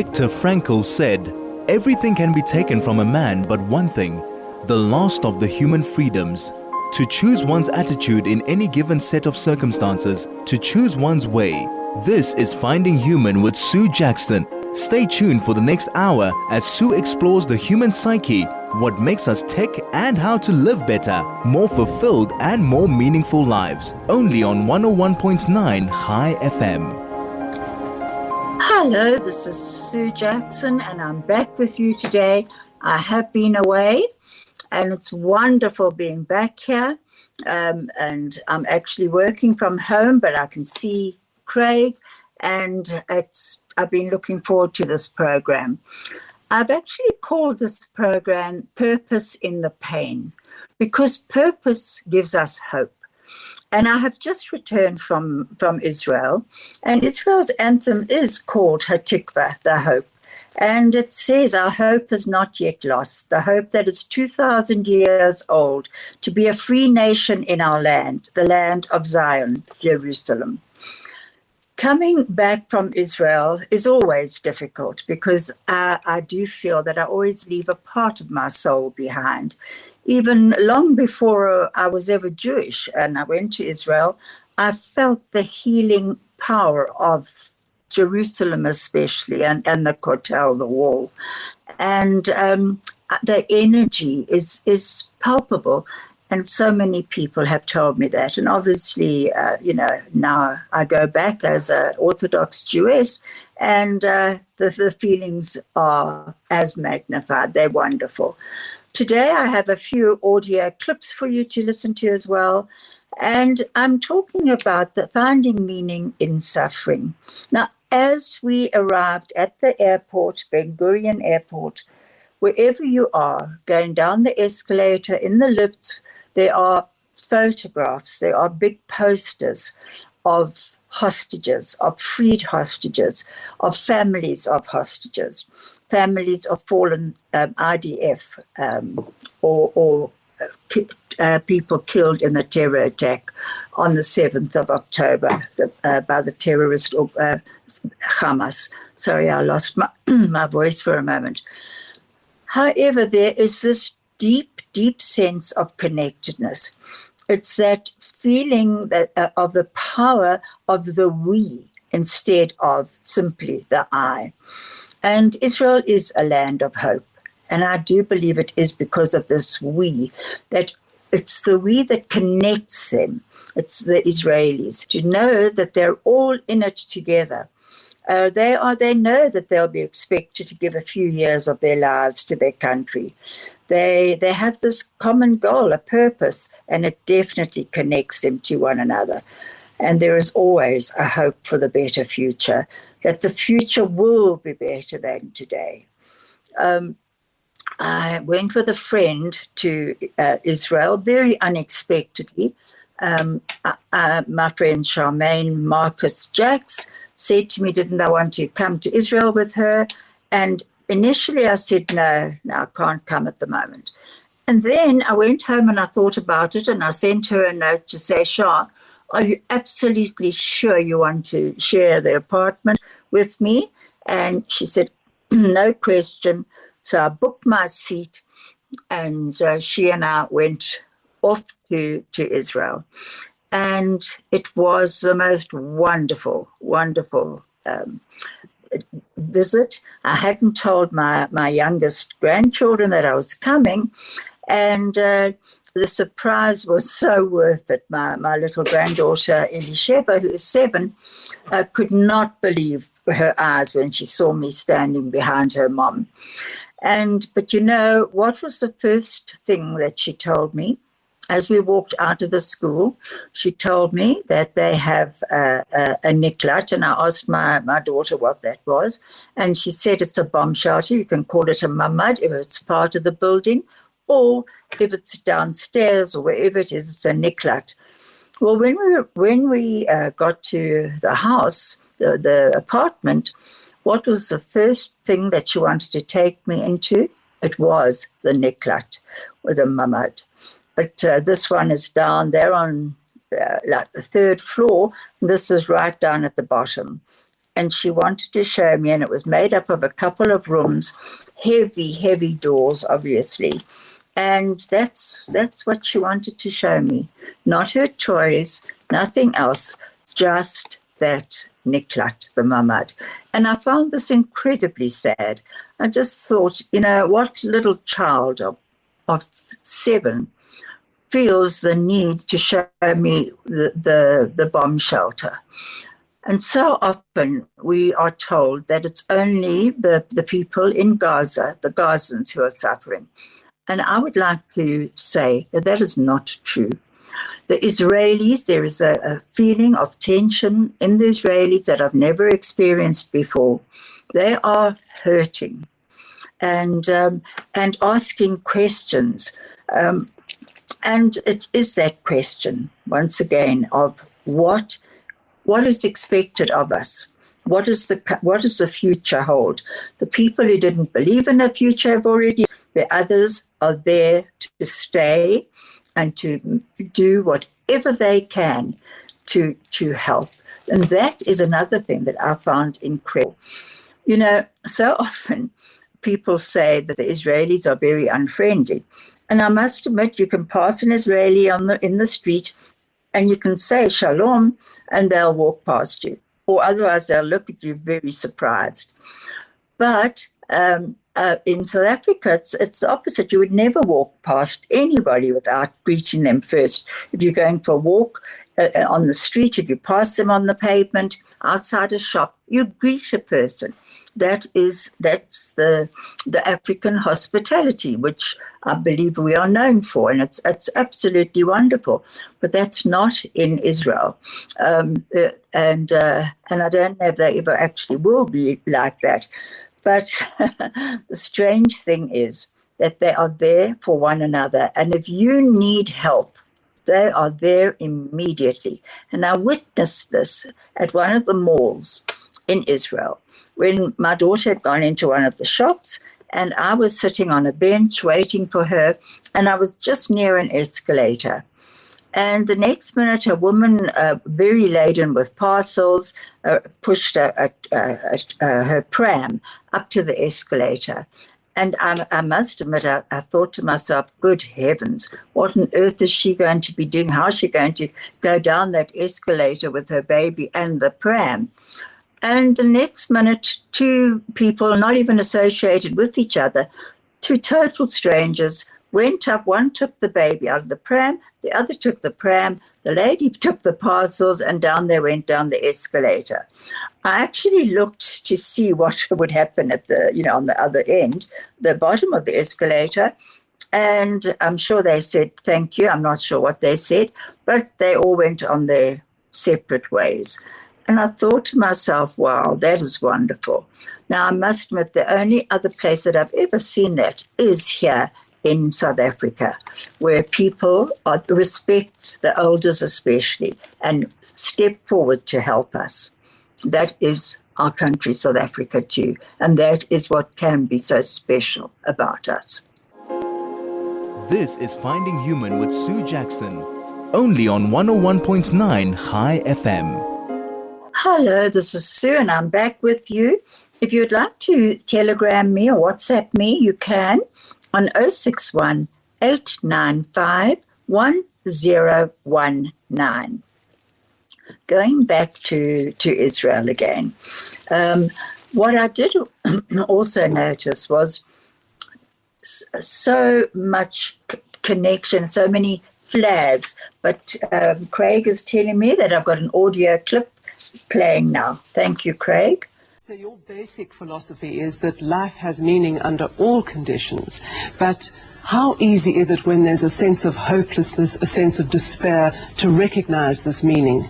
Viktor Frankl said, "Everything can be taken from a man but one thing, the last of the human freedoms. To choose one's attitude in any given set of circumstances, to choose one's way." This is Finding Human with Sue Jackson. Stay tuned for the next hour as Sue explores the human psyche, what makes us tick, and how to live better, more fulfilled and more meaningful lives. Only on 101.9 High FM. Hello, this is Sue Jackson and I'm back with you today. I have been away and it's wonderful being back here. And I'm actually working from home, but I can see Craig, and I've been looking forward to this program. I've actually called this program Purpose in the Pain, because purpose gives us hope. And I have just returned from Israel, and Israel's anthem is called Hatikva, the hope. And it says, our hope is not yet lost, the hope that is 2,000 years old, to be a free nation in our land, the land of Zion, Jerusalem. Coming back from Israel is always difficult because I do feel that I always leave a part of my soul behind. Even long before I was ever Jewish and I went to Israel, I felt the healing power of Jerusalem especially, and the Kotel, the wall. And the energy is palpable. And so many people have told me that. And obviously, now I go back as an Orthodox Jewess, and the feelings are as magnified. They're wonderful. Today, I have a few audio clips for you to listen to as well. And I'm talking about the finding meaning in suffering. Now, as we arrived at the airport, Ben Gurion Airport, wherever you are, going down the escalator, in the lifts, there are photographs, there are big posters of hostages, of freed hostages, of families of hostages, families of fallen IDF or people killed in the terror attack on the 7th of October by the terrorist Hamas. Sorry, I lost my voice for a moment. However, there is this deep sense of connectedness. It's that feeling that of the power of the we instead of simply the I. And Israel is a land of hope. And I do believe it is because of this we, that it's the we that connects them. It's the Israelis to know that they're all in it together. They know that they'll be expected to give a few years of their lives to their country. They have this common goal, a purpose, and it definitely connects them to one another. And there is always a hope for the better future, that the future will be better than today. I went with a friend to Israel very unexpectedly. My friend Charmaine Marcus Jacks said to me, didn't I want to come to Israel with her? And initially I said, no, I can't come at the moment. And then I went home and I thought about it, and I sent her a note to say, Char, are you absolutely sure you want to share the apartment with me? And she said, no question. So I booked my seat, and she and I went off to Israel. And it was the most wonderful visit. I hadn't told my youngest grandchildren that I was coming, and the surprise was so worth it. My little granddaughter Elisheva, who is 7, could not believe her eyes when she saw me standing behind her mom. But you know, what was the first thing that she told me? As we walked out of the school, she told me that they have a niklat, and I asked my daughter what that was, and she said it's a bomb shelter. You can call it a mamad if it's part of the building, or if it's downstairs or wherever it is, it's a niklat. Well, when we got to the house, the apartment, what was the first thing that she wanted to take me into? It was the niklat, or the mamad. But this one is down there on like the 3rd floor. This is right down at the bottom. and she wanted to show me, and it was made up of a couple of rooms, heavy, heavy doors, obviously. And that's what she wanted to show me. Not her toys, nothing else, just that niklat, the mamad. And I found this incredibly sad. I just thought, what little child of 7 feels the need to show me the bomb shelter? And so often we are told that it's only the people in Gaza, the Gazans, who are suffering. And I would like to say that is not true. The Israelis, there is a feeling of tension in the Israelis that I've never experienced before. They are hurting and asking questions. And it is that question, once again, of what is expected of us? What does the future hold? The people who didn't believe in a future have already. The others are there to stay and to do whatever they can to help. And that is another thing that I found incredible. So often people say that the Israelis are very unfriendly. And I must admit, you can pass an Israeli in the street and you can say shalom and they'll walk past you. Or otherwise they'll look at you very surprised. But in South Africa, it's the opposite. You would never walk past anybody without greeting them first. If you're going for a walk on the street, if you pass them on the pavement, outside a shop, you greet a person. That's the African hospitality, which I believe we are known for, and it's absolutely wonderful. But that's not in Israel, and I don't know if they ever actually will be like that. But the strange thing is that they are there for one another, and if you need help, they are there immediately. And I witnessed this at one of the malls in Israel when my daughter had gone into one of the shops and I was sitting on a bench waiting for her, and I was just near an escalator. And the next minute, a woman, very laden with parcels, pushed her pram up to the escalator. And I must admit, I thought to myself, good heavens, what on earth is she going to be doing? How is she going to go down that escalator with her baby and the pram? And the next minute, 2 people, not even associated with each other, 2 total strangers, went up. One took the baby out of the pram, the other took the pram, the lady took the parcels, and down they went down the escalator. I actually looked to see what would happen at on the other end, the bottom of the escalator, and I'm sure they said thank you. I'm not sure what they said, but they all went on their separate ways. And I thought to myself, wow, that is wonderful. Now, I must admit, the only other place that I've ever seen that is here in South Africa, where people respect the elders especially and step forward to help us. That is our country, South Africa, too. And that is what can be so special about us. This is Finding Human with Sue Jackson, only on 101.9 High FM. Hello, this is Sue, and I'm back with you. If you'd like to telegram me or WhatsApp me, you can on 061 895 1019. Going back to Israel again, what I did also notice was so much connection, so many flags. But Craig is telling me that I've got an audio clip playing now. Thank you, Craig. So your basic philosophy is that life has meaning under all conditions, but how easy is it when there's a sense of hopelessness, a sense of despair, to recognize this meaning?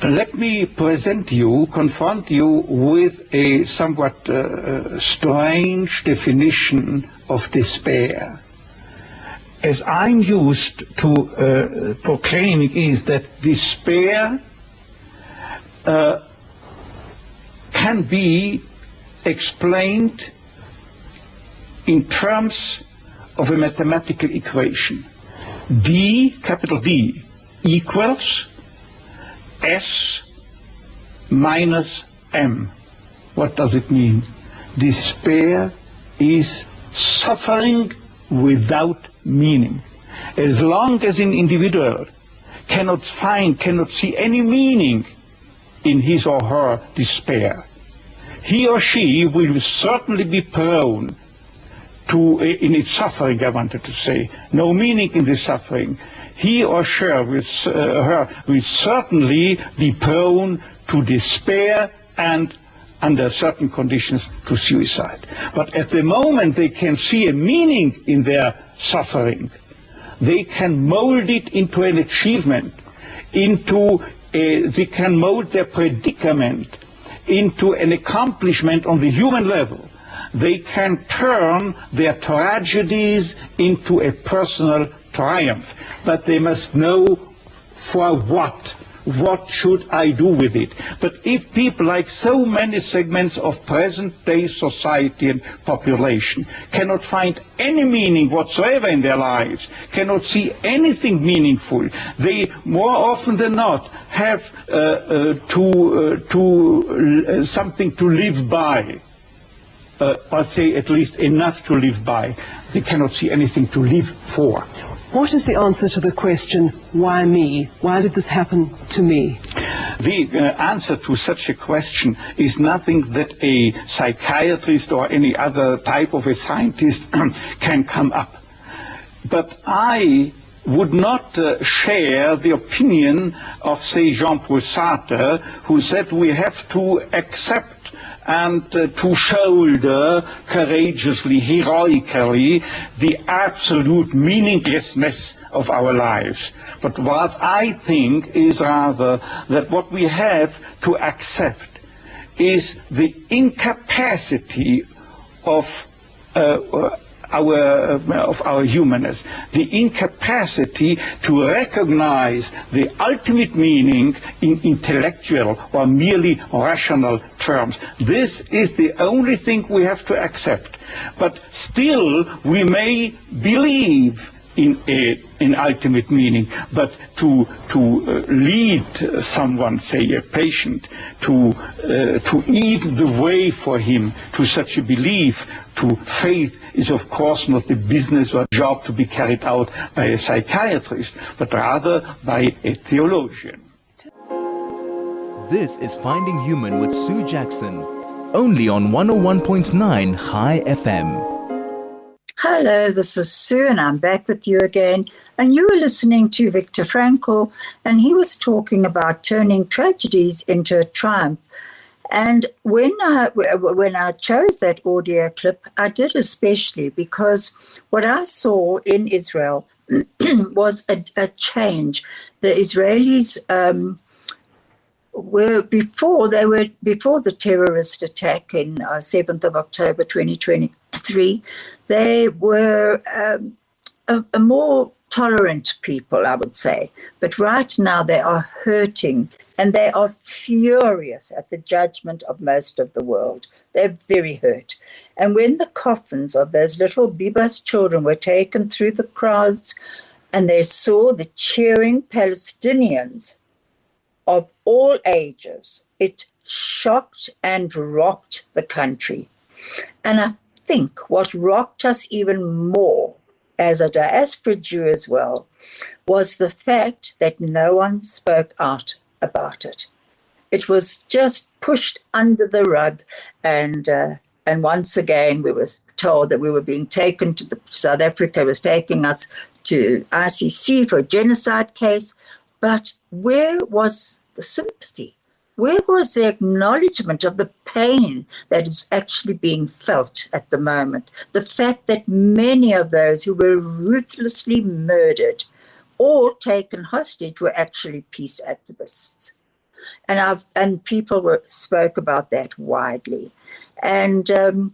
Let me confront you with a somewhat strange definition of despair. As I'm used to proclaiming is that despair can be explained in terms of a mathematical equation. D, capital D, equals S minus M. What does it mean? Despair is suffering without meaning. As long as an individual cannot see any meaning in his or her despair, he or she will certainly be prone to, in its suffering, I wanted to say, no meaning in the suffering. He or she will certainly be prone to despair and, under certain conditions, to suicide. But at the moment they can see a meaning in their suffering, they can mold it into an achievement, they can mold their predicament into an accomplishment on the human level. They can turn their tragedies into a personal triumph. But they must know for what. What should I do with it? But if people, like so many segments of present-day society and population, cannot find any meaning whatsoever in their lives, cannot see anything meaningful, they more often than not have something to live by. I'd say at least enough to live by. They cannot see anything to live for. What is the answer to the question, why me? Why did this happen to me? The answer to such a question is nothing that a psychiatrist or any other type of a scientist can come up. But I would not share the opinion of, say, Jean-Paul Sartre, who said we have to accept and to shoulder courageously, heroically, the absolute meaninglessness of our lives. But what I think is rather that what we have to accept is the incapacity of our humanness, the incapacity to recognize the ultimate meaning in intellectual or merely rational terms. This is the only thing we have to accept. But still, we may believe in ultimate meaning, but to lead someone, say a patient, to eat the way for him to such a belief, to faith, is of course not the business or job to be carried out by a psychiatrist, but rather by a theologian. This is Finding Human with Sue Jackson, only on 101.9 High FM. Hello, this is Sue, and I'm back with you again. And you were listening to Viktor Frankl, and he was talking about turning tragedies into a triumph. And when I chose that audio clip, I did especially because what I saw in Israel was a change. The Israelis were before the terrorist attack in 7th of October 2023, they were a more tolerant people, I would say. But right now they are hurting and they are furious at the judgment of most of the world. They're very hurt. And when the coffins of those little Bibas children were taken through the crowds and they saw the cheering Palestinians of all ages, it shocked and rocked the country. And I think what rocked us even more as a diaspora Jew as well was the fact that no one spoke out about it. It was just pushed under the rug, and once again we were told that we were being taken to South Africa was taking us to ICC for a genocide case. But where was the sympathy? Where was the acknowledgement of the pain that is actually being felt at the moment? The fact that many of those who were ruthlessly murdered or taken hostage were actually peace activists. And people spoke about that widely. And, I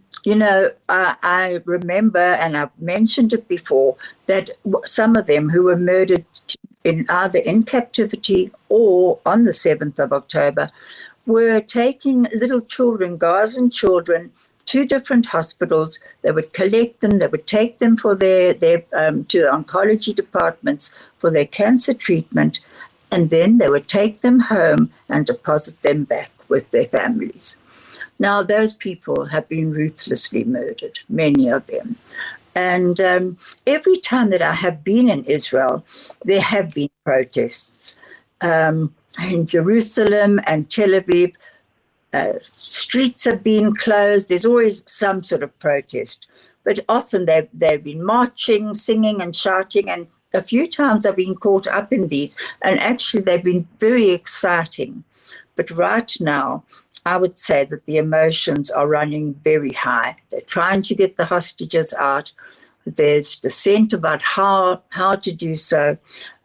remember, and I've mentioned it before, that some of them who were murdered either in captivity or on the 7th of October were taking little children, Gazan children, to different hospitals. They would collect them, they would take them for their to the oncology departments for their cancer treatment, and then they would take them home and deposit them back with their families. Now, those people have been ruthlessly murdered, many of them. And every time that I have been in Israel, there have been protests. In Jerusalem and Tel Aviv, streets have been closed. There's always some sort of protest. But often they've been marching, singing and shouting. And a few times I've been caught up in these. And actually, they've been very exciting. But right now, I would say that the emotions are running very high. They're trying to get the hostages out. There's dissent about how to do so.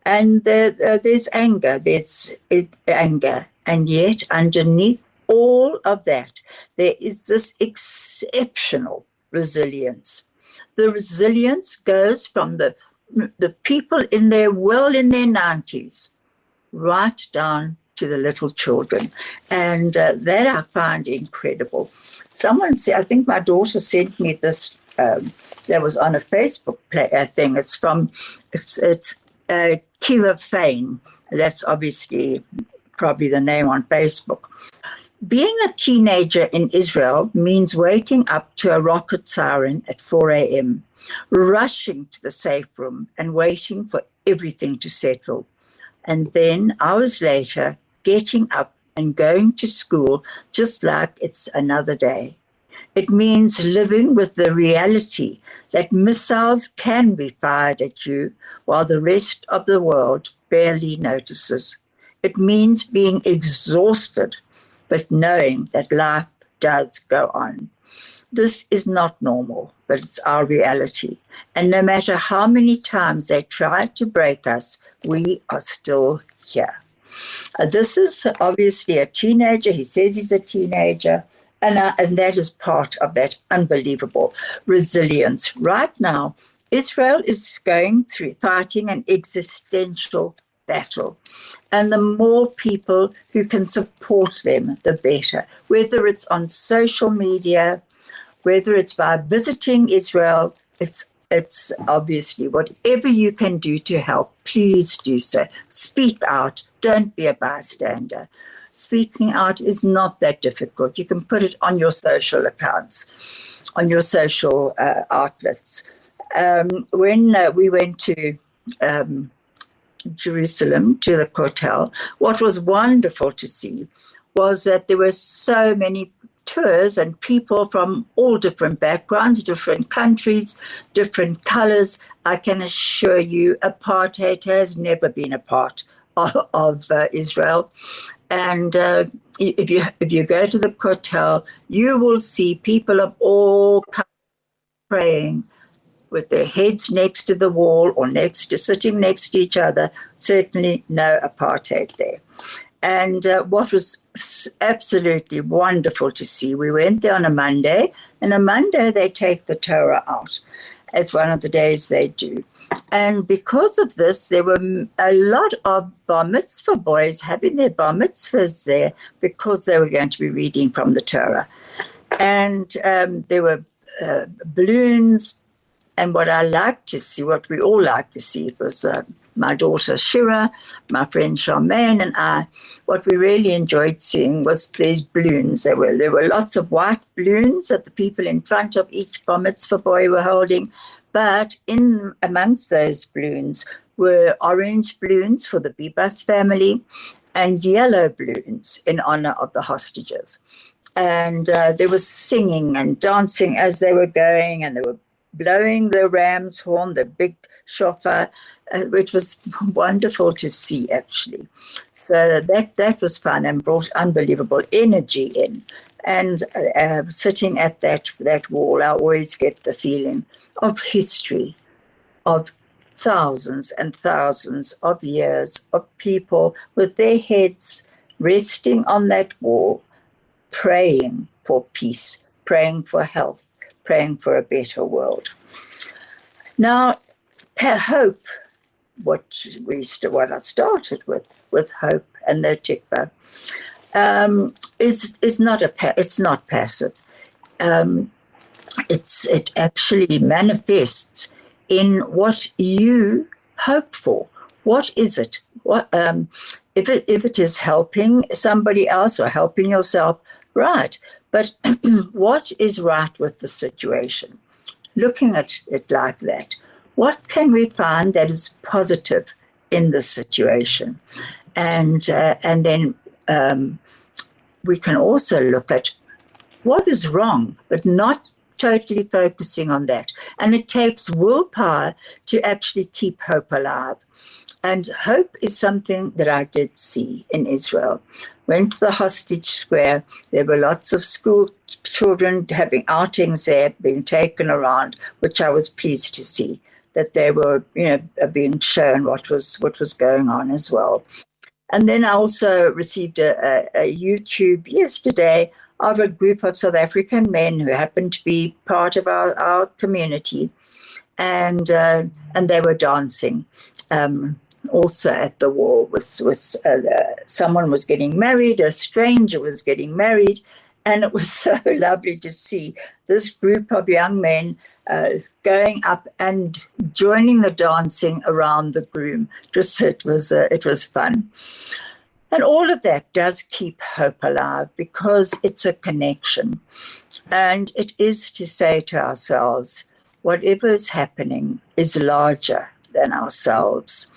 And there's anger. There's anger. And yet, underneath all of that, there is this exceptional resilience. The resilience goes from the people in their 90s right down to the little children. And that I find incredible. Someone said, I think my daughter sent me this, that was on a Facebook thing. It's Kiva Fain. That's obviously probably the name on Facebook. Being a teenager in Israel means waking up to a rocket siren at 4 a.m., rushing to the safe room and waiting for everything to settle. And then hours later, getting up and going to school just like it's another day. It means living with the reality that missiles can be fired at you while the rest of the world barely notices. It means being exhausted, but knowing that life does go on. This is not normal, but it's our reality. And no matter how many times they try to break us, we are still here. This is obviously a teenager. He says he's a teenager. And that is part of that unbelievable resilience. Right now, Israel is fighting an existential battle. And the more people who can support them, the better. Whether it's on social media, whether it's by visiting Israel, it's obviously whatever you can do to help, please do so. Speak out. Don't be a bystander. Speaking out is not that difficult. You can put it on your social accounts, on your social outlets. When we went to Jerusalem, to the Kotel, what was wonderful to see was that there were so many tours and people from all different backgrounds, different countries, different colors. I can assure you, apartheid has never been a part of Israel. And if you go to the Kotel, you will see people of all kinds praying with their heads next to the wall or sitting next to each other. Certainly no apartheid there. And what was absolutely wonderful to see, we went there on a Monday, and on Monday they take the Torah out. It's one of the days they do. And because of this, there were a lot of bar mitzvah boys having their bar mitzvahs there because they were going to be reading from the Torah. And there were balloons. And what I like to see, what we all like to see, it was my daughter Shira, my friend Charmaine, and I. What we really enjoyed seeing was these balloons. There were lots of white balloons that the people in front of each bar mitzvah boy were holding. But in amongst those balloons were orange balloons for the Bibas family and yellow balloons in honor of the hostages. And there was singing and dancing as they were going, and they were blowing the ram's horn, the big shofar, which was wonderful to see, actually. So that was fun and brought unbelievable energy in. And sitting at that wall, I always get the feeling of history, of thousands and thousands of years of people with their heads resting on that wall, praying for peace, praying for health, praying for a better world. Now, hope, what I started with hope and the tikva, it's not passive. It actually manifests in what you hope for. What is it? If it is helping somebody else or helping yourself, Right. But what is right with the situation? Looking at it like that, what can we find that is positive in the situation? And then we can also look at what is wrong, but not totally focusing on that. And it takes willpower to actually keep hope alive. And hope is something that I did see in Israel. Went to the hostage square. There were lots of school children having outings there, being taken around, which I was pleased to see, that they were, being shown what was going on as well. And then I also received a YouTube yesterday of a group of South African men who happened to be part of our community, and they were dancing. Also at the wall with someone was getting married, a stranger was getting married, and it was so lovely to see this group of young men going up and joining the dancing around the groom. It was fun. And all of that does keep hope alive because it's a connection. And it is to say to ourselves, whatever is happening is larger than ourselves.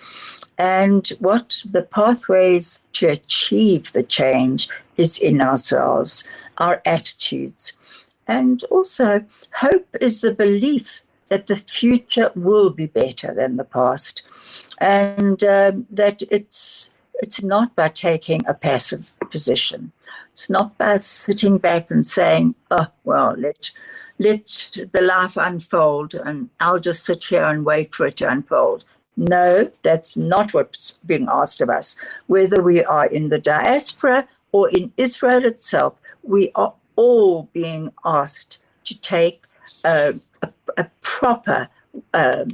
And what the pathways to achieve the change is in ourselves, our attitudes. And also, hope is the belief that the future will be better than the past. And that it's not by taking a passive position. It's not by sitting back and saying, oh, well, let the life unfold and I'll just sit here and wait for it to unfold. No, that's not what's being asked of us. Whether we are in the diaspora or in Israel itself, we are all being asked to take a proper, to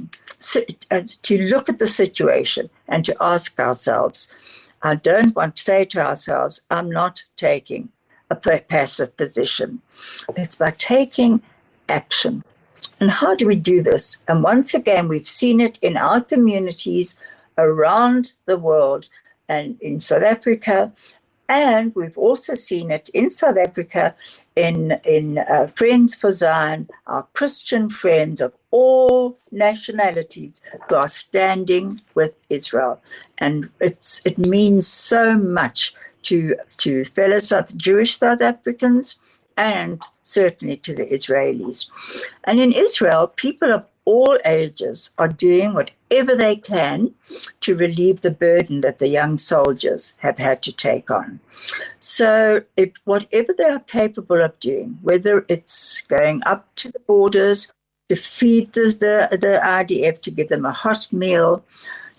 look at the situation and to ask ourselves, I don't want to say to ourselves, I'm not taking a passive position. It's by taking action. And how do we do this? And once again, we've seen it in our communities around the world and in South Africa. And we've also seen it in South Africa in Friends for Zion, our Christian friends of all nationalities who are standing with Israel. And it means so much to fellow Jewish South Africans and certainly to the Israelis. And in Israel, people of all ages are doing whatever they can to relieve the burden that the young soldiers have had to take on. So whatever they are capable of doing, whether it's going up to the borders to feed the IDF, to give them a hot meal,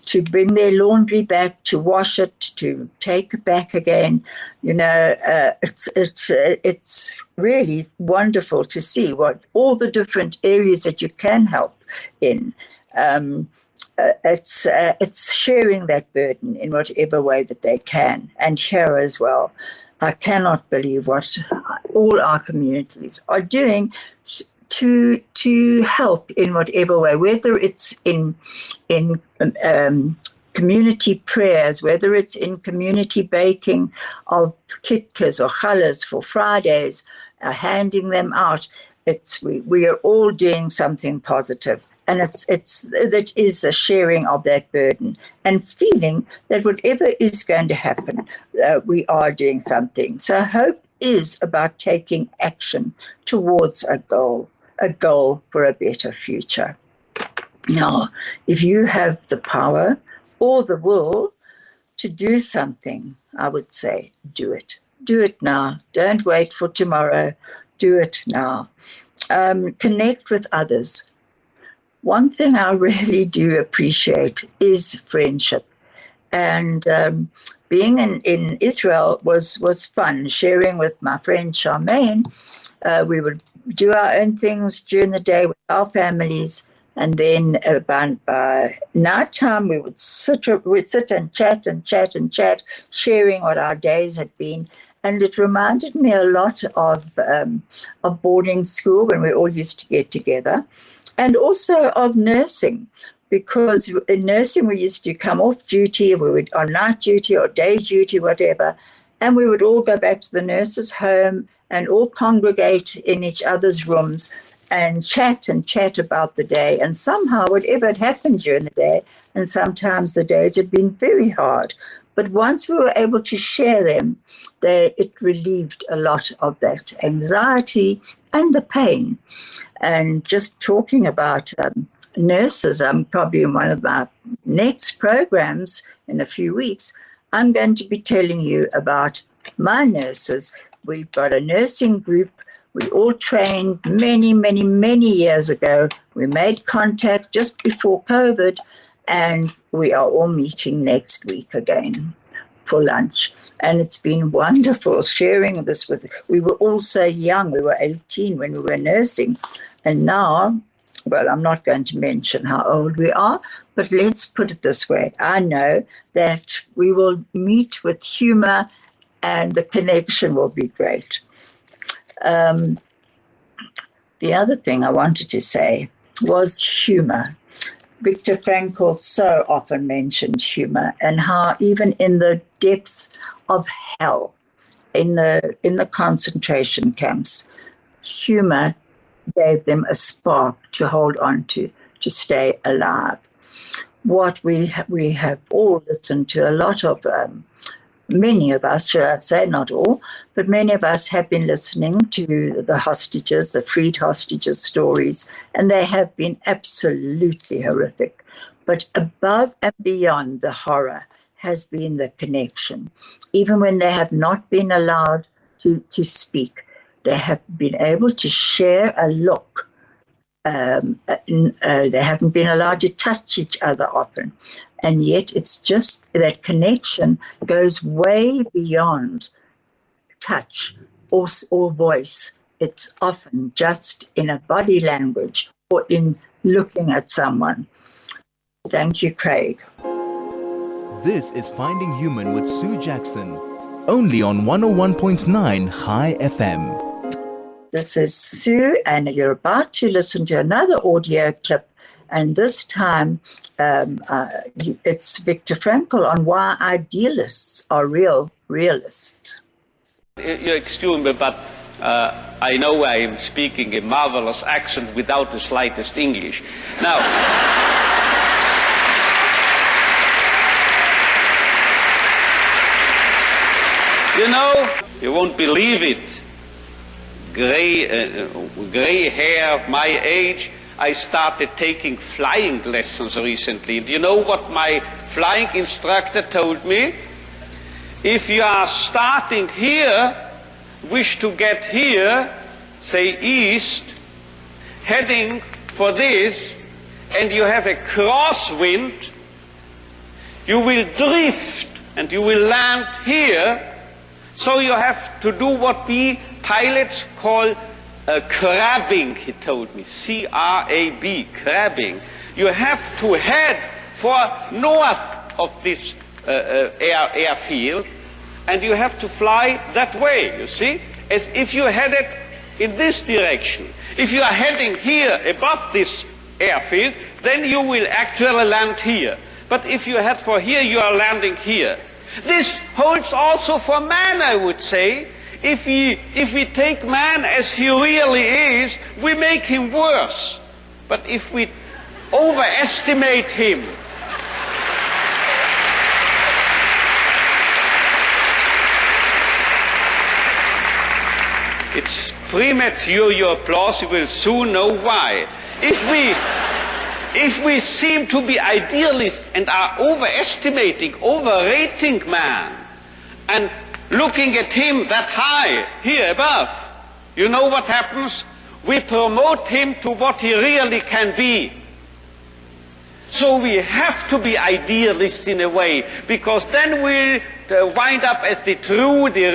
to bring their laundry back, to wash it, to take it back again. It's really wonderful to see what all the different areas that you can help in. It's sharing that burden in whatever way that they can, and here as well. I cannot believe what all our communities are doing to help in whatever way, whether it's in community prayers, whether it's in community baking of kitkas or challahs for Fridays, handing them out. We are all doing something positive. And that is a sharing of that burden and feeling that whatever is going to happen, we are doing something. So hope is about taking action towards a goal for a better future. Now, if you have the power or the will to do something, I would say do it. Do it now. Don't wait for tomorrow. Do it now. Connect with others. One thing I really do appreciate is friendship. And being in Israel was fun, sharing with my friend Charmaine. We would do our own things during the day with our families. And then by nighttime, we would sit and chat, sharing what our days had been. And it reminded me a lot of boarding school when we all used to get together. And also of nursing, because in nursing we used to come off duty, we would on night duty or day duty, whatever, And we would all go back to the nurse's home and all congregate in each other's rooms and chat about the day. And somehow, whatever had happened during the day, and sometimes the days had been very hard, but once we were able to share them, it relieved a lot of that anxiety and the pain. And just talking about nurses, I'm probably in one of my next programs in a few weeks, I'm going to be telling you about my nurses. We've got a nursing group. We all trained many, many, many years ago. We made contact just before COVID, and we are all meeting next week again for lunch. And it's been wonderful sharing this with, we were all so young. We were 18 when we were nursing. And now, well, I'm not going to mention how old we are, but let's put it this way. I know that we will meet with humor and the connection will be great. The other thing I wanted to say was humor. Viktor Frankl so often mentioned humor, and how even in the depths of hell, in the concentration camps, humor gave them a spark to hold on to stay alive. What we have all listened to a lot of, many of us, should I say, not all, but many of us have been listening to the hostages, the freed hostages stories, and they have been absolutely horrific. But above and beyond the horror has been the connection. Even when they have not been allowed to speak, they have been able to share a look. They haven't been allowed to touch each other often. And yet it's just that connection goes way beyond touch or voice. It's often just in a body language or in looking at someone. Thank you, Craig. This is Finding Human with Sue Jackson, only on 101.9 High FM. This is Sue, and you're about to listen to another audio clip. And this time, it's Viktor Frankl on why idealists are realists. You excuse me, but I know I am speaking a marvelous accent without the slightest English. Now, you know, you won't believe it. Gray hair, my age, I started taking flying lessons recently. Do you know what my flying instructor told me? If you are starting here, wish to get here, say east, heading for this, and you have a crosswind, you will drift and you will land here. So you have to do what we pilots call crabbing, he told me, C-R-A-B, crabbing. You have to head for north of this airfield, and you have to fly that way, you see, as if you headed in this direction. If you are heading here above this airfield, then you will actually land here. But if you head for here, you are landing here. This holds also for man, I would say. If we take man as he really is, we make him worse. But if we overestimate him, it's premature, your applause, you will soon know why. If we seem to be idealists and are overestimating, overrating man, and looking at him that high, here above, you know what happens? We promote him to what he really can be. So we have to be idealists in a way, because then we'll wind up as the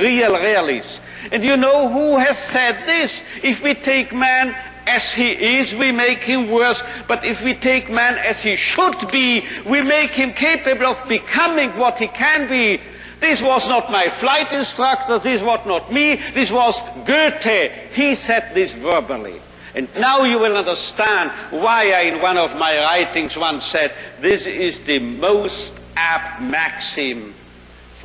real realists. And you know who has said this? If we take man as he is, we make him worse. But if we take man as he should be, we make him capable of becoming what he can be. This was not my flight instructor, this was not me, this was Goethe. He said this verbally. And now you will understand why I, in one of my writings, once said, this is the most apt maxim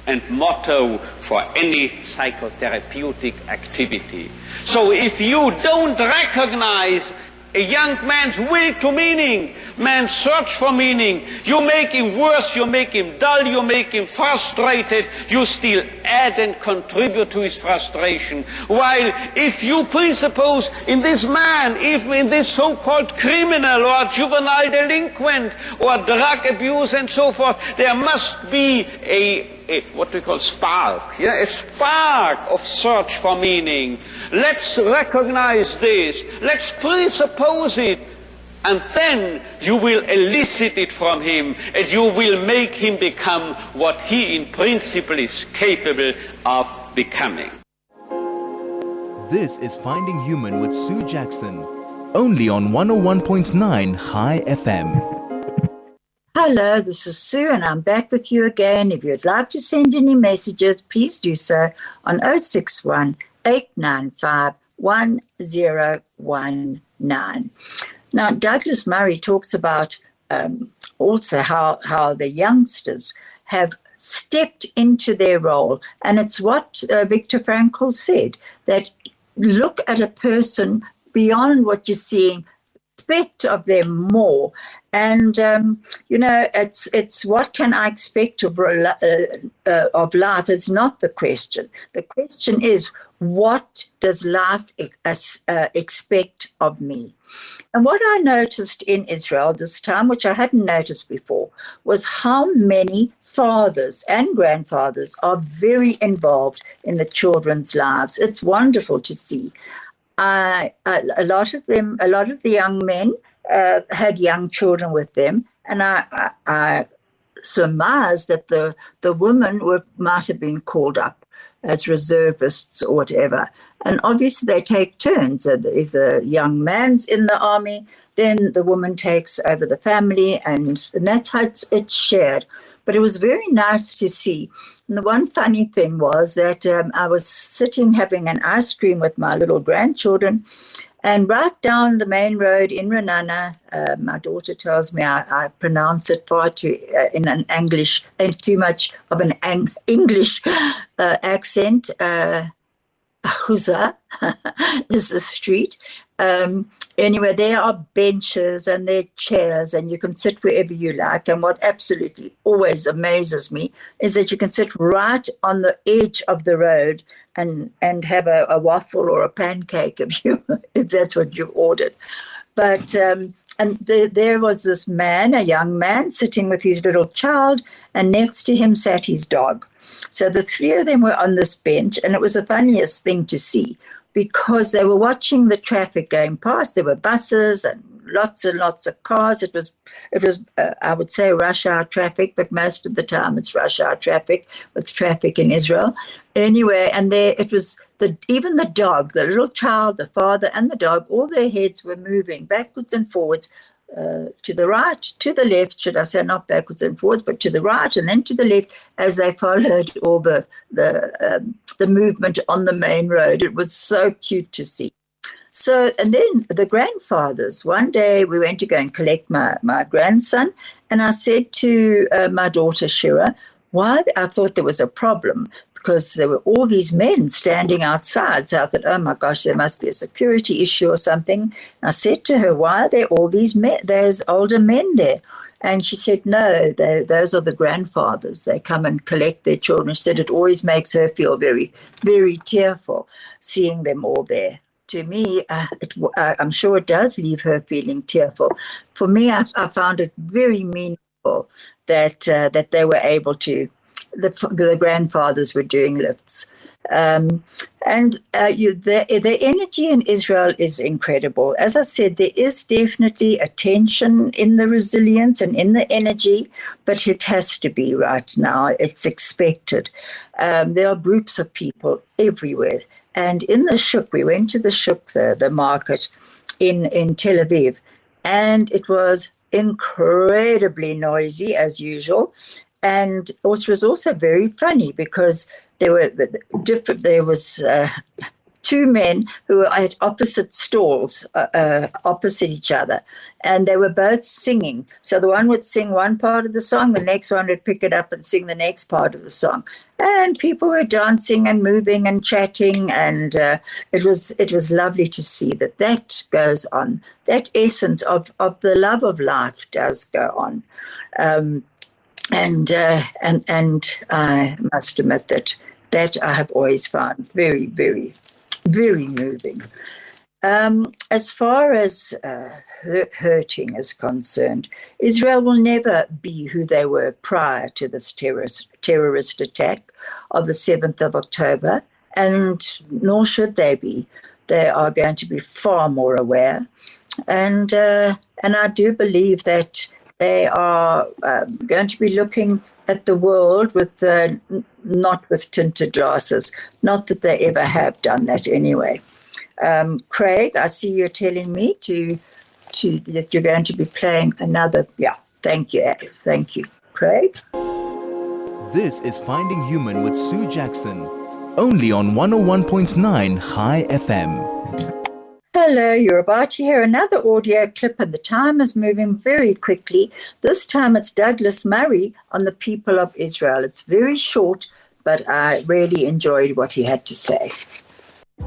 and motto for any psychotherapeutic activity. So if you don't recognize a young man's will to meaning, man's search for meaning, you make him worse, you make him dull, you make him frustrated, you still add and contribute to his frustration. While if you presuppose in this man, if in this so-called criminal or juvenile delinquent or drug abuse and so forth, there must be a what we call spark, a spark of search for meaning. Let's recognize this, let's presuppose it, and then you will elicit it from him, and you will make him become what he in principle is capable of becoming. This is Finding Human with Sue Jackson, only on 101.9 High FM. Hello, this is Sue, and I'm back with you again. If you'd like to send any messages, please do so on 061 895 1019. Now, Douglas Murray talks about also how the youngsters have stepped into their role. And it's what Viktor Frankl said, that look at a person beyond what you're seeing, expect of them more. And, it's what can I expect of life is not the question. The question is, what does life expect of me? And what I noticed in Israel this time, which I hadn't noticed before, was how many fathers and grandfathers are very involved in the children's lives. It's wonderful to see. A lot of the young men had young children with them, and I surmise that the women might have been called up as reservists or whatever. And obviously they take turns. If the young man's in the army, then the woman takes over the family, and that's how it's shared. But it was very nice to see. And the one funny thing was that I was sitting having an ice cream with my little grandchildren, and right down the main road in Renana, my daughter tells me I pronounce it far too in an English, and too much of an English accent. Ahuza is the street. Anyway, there are benches and there are chairs, and you can sit wherever you like. And what absolutely always amazes me is that you can sit right on the edge of the road and have a waffle or a pancake if that's what you ordered. But there was this man, a young man, sitting with his little child, and next to him sat his dog. So the three of them were on this bench, and it was the funniest thing to see, because they were watching the traffic going past. There were buses and lots of cars. It was I would say rush hour traffic, but most of the time it's rush hour traffic with traffic in Israel. Anyway, and there it was even the dog, the little child, the father and the dog, all their heads were moving backwards and forwards, to the right, to the left, should I say, not backwards and forwards, but to the right and then to the left, as they followed all the movement on the main road. It was so cute to see. So, and then the grandfathers, one day we went to go and collect my grandson, and I said to my daughter Shira, why I thought there was a problem, because there were all these men standing outside. So I thought, oh my gosh, there must be a security issue or something. And I said to her, why are there all these men, there's older men there? And she said, no, those are the grandfathers. They come and collect their children. She said it always makes her feel very, very tearful seeing them all there. To me, I'm sure it does leave her feeling tearful. For me, I found it very meaningful that they were able to, the grandfathers were doing lifts. The energy in Israel is incredible. As I said, there is definitely a tension in the resilience and in the energy, but it has to be right now. It's expected. There are groups of people everywhere. And in the shuk, we went to the shuk, the market in Tel Aviv, and it was incredibly noisy as usual. And it was also very funny because there was two men who were at opposite stalls, opposite each other, and they were both singing. So the one would sing one part of the song, the next one would pick it up and sing the next part of the song. And people were dancing and moving and chatting, and it was lovely to see that goes on. That essence of the love of life does go on. And I must admit that I have always found very, very, very moving. As far as hurting is concerned, Israel will never be who they were prior to this terrorist attack of the 7th of October, and nor should they be. They are going to be far more aware. And I do believe that they are going to be looking at the world with not with tinted glasses. Not that they ever have done that anyway. Craig, I see you're telling me that you're going to be playing another. Yeah, thank you, Craig. This is Finding Human with Sue Jackson, only on 101.9 High FM. Hello, you're about to hear another audio clip, and the time is moving very quickly. This time it's Douglas Murray on the people of Israel. It's very short, but I really enjoyed what he had to say.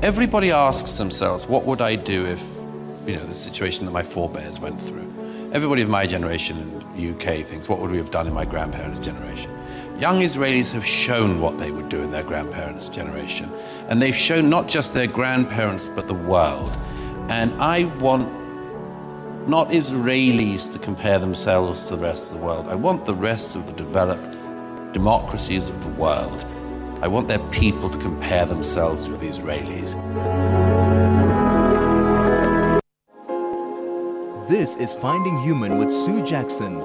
Everybody asks themselves, what would I do if, the situation that my forebears went through? Everybody of my generation in the UK thinks, what would we have done in my grandparents' generation? Young Israelis have shown what they would do in their grandparents' generation. And they've shown not just their grandparents, but the world. And I want not Israelis to compare themselves to the rest of the world. I want the rest of the developed democracies of the world. I want their people to compare themselves with the Israelis. This is Finding Human with Sue Jackson,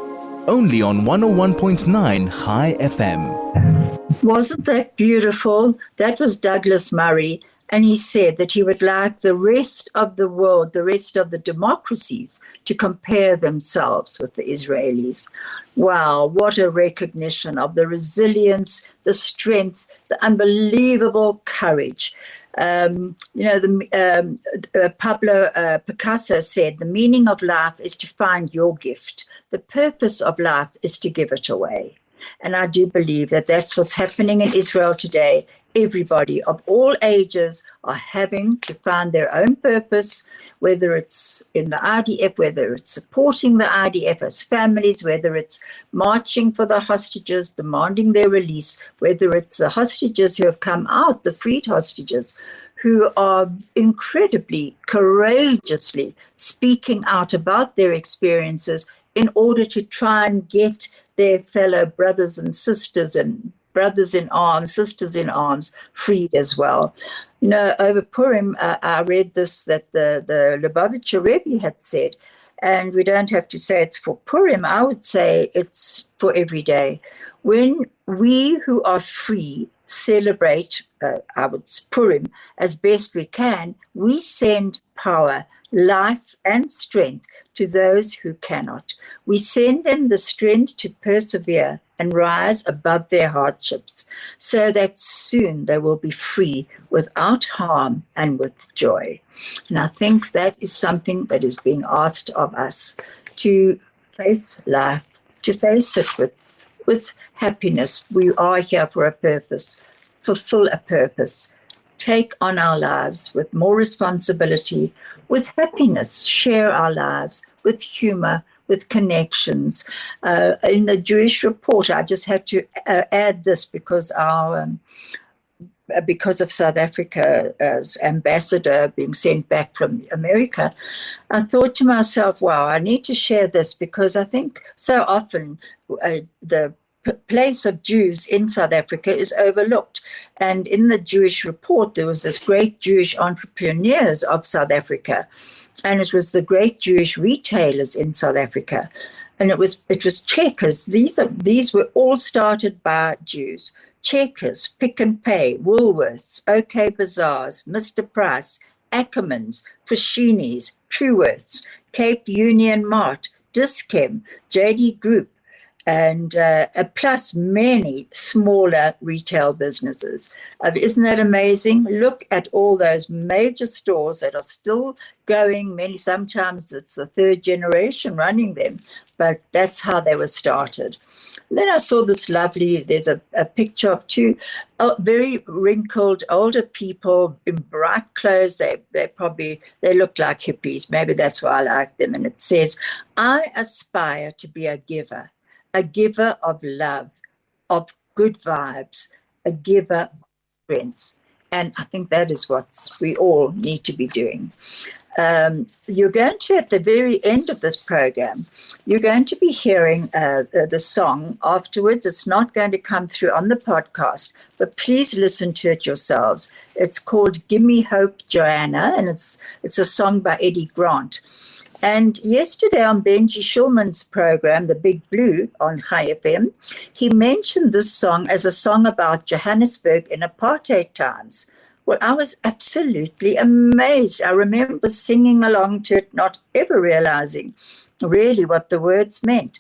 only on 101.9 High FM. Wasn't that beautiful? That was Douglas Murray. And he said that he would like the rest of the world, the rest of the democracies, to compare themselves with the Israelis. Wow, what a recognition of the resilience, the strength, the unbelievable courage. Pablo Picasso said, the meaning of life is to find your gift. The purpose of life is to give it away. And I do believe that that's what's happening in Israel today. Everybody of all ages are having to find their own purpose, whether it's in the IDF, whether it's supporting the IDF as families, whether it's marching for the hostages, demanding their release, whether it's the hostages who have come out, the freed hostages, who are incredibly courageously speaking out about their experiences in order to try and get their fellow brothers and sisters and brothers in arms, sisters in arms, freed as well. Over Purim, I read this, that the Lubavitcher Rebbe had said, and we don't have to say it's for Purim, I would say it's for every day. When we who are free celebrate Purim as best we can, we send power, life and strength to those who cannot. We send them the strength to persevere and rise above their hardships, so that soon they will be free without harm and with joy. And I think that is something that is being asked of us, to face life, to face it with happiness. We are here for a purpose, fulfill a purpose, take on our lives with more responsibility, with happiness, share our lives with humor, with connections. In the Jewish report, I just had to add this because of South Africa's ambassador being sent back from America, I thought to myself, wow, I need to share this, because I think so often the place of Jews in South Africa is overlooked. And in the Jewish report, there was this great Jewish entrepreneurs of South Africa, and it was the great Jewish retailers in South Africa, and it was Checkers. These were all started by Jews. Checkers, Pick and Pay, Woolworths, OK Bazaars, Mr. Price, Ackermans, Foschini's, Truworths, Cape Union Mart, Dis-Chem, JD Group, and plus many smaller retail businesses. Isn't that amazing? Look at all those major stores that are still going. Sometimes it's the third generation running them, but that's how they were started. And then I saw this there's a picture of two very wrinkled older people in bright clothes. They look like hippies. Maybe that's why I like them. And it says, "I aspire to be a giver of love, of good vibes, a giver of strength." And I think that is what we all need to be doing. You're going to, at the very end of this program, you're going to be hearing the song afterwards. It's not going to come through on the podcast, but please listen to it yourselves. It's called "Gimme Hope, Joanna," and it's a song by Eddie Grant. And yesterday on Benji Shulman's program, The Big Blue on High FM, he mentioned this song as a song about Johannesburg in apartheid times. Well, I was absolutely amazed. I remember singing along to it, not ever realizing really what the words meant.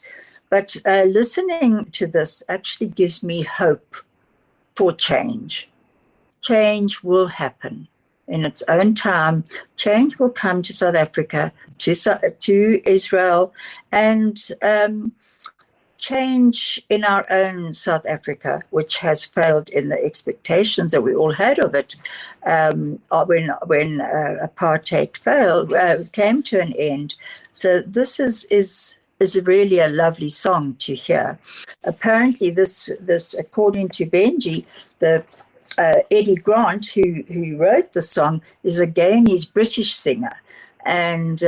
But listening to this actually gives me hope for change. Change will happen in its own time. Change will come to South Africa, to Israel, and change in our own South Africa, which has failed in the expectations that we all had of it when apartheid came to an end. So this is really a lovely song to hear. Apparently, this according to Benji, the Eddie Grant, who wrote the song, is a Ghanese British singer. And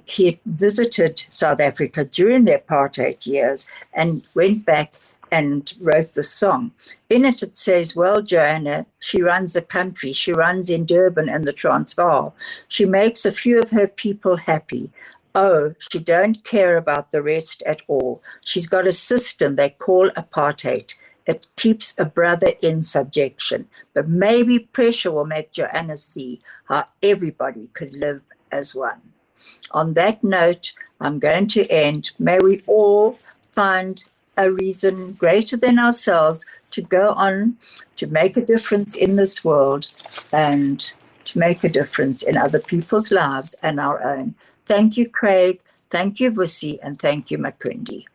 he visited South Africa during the apartheid years and went back and wrote the song. In it, it says, "Well, Joanna, she runs the country. She runs in Durban and the Transvaal. She makes a few of her people happy. Oh, she don't care about the rest at all. She's got a system they call apartheid. It keeps a brother in subjection. But maybe pressure will make Joanna see how everybody could live as one." On that note, I'm going to end. May we all find a reason greater than ourselves to go on to make a difference in this world and to make a difference in other people's lives and our own. Thank you, Craig. Thank you, Vusi, and thank you, Makundi.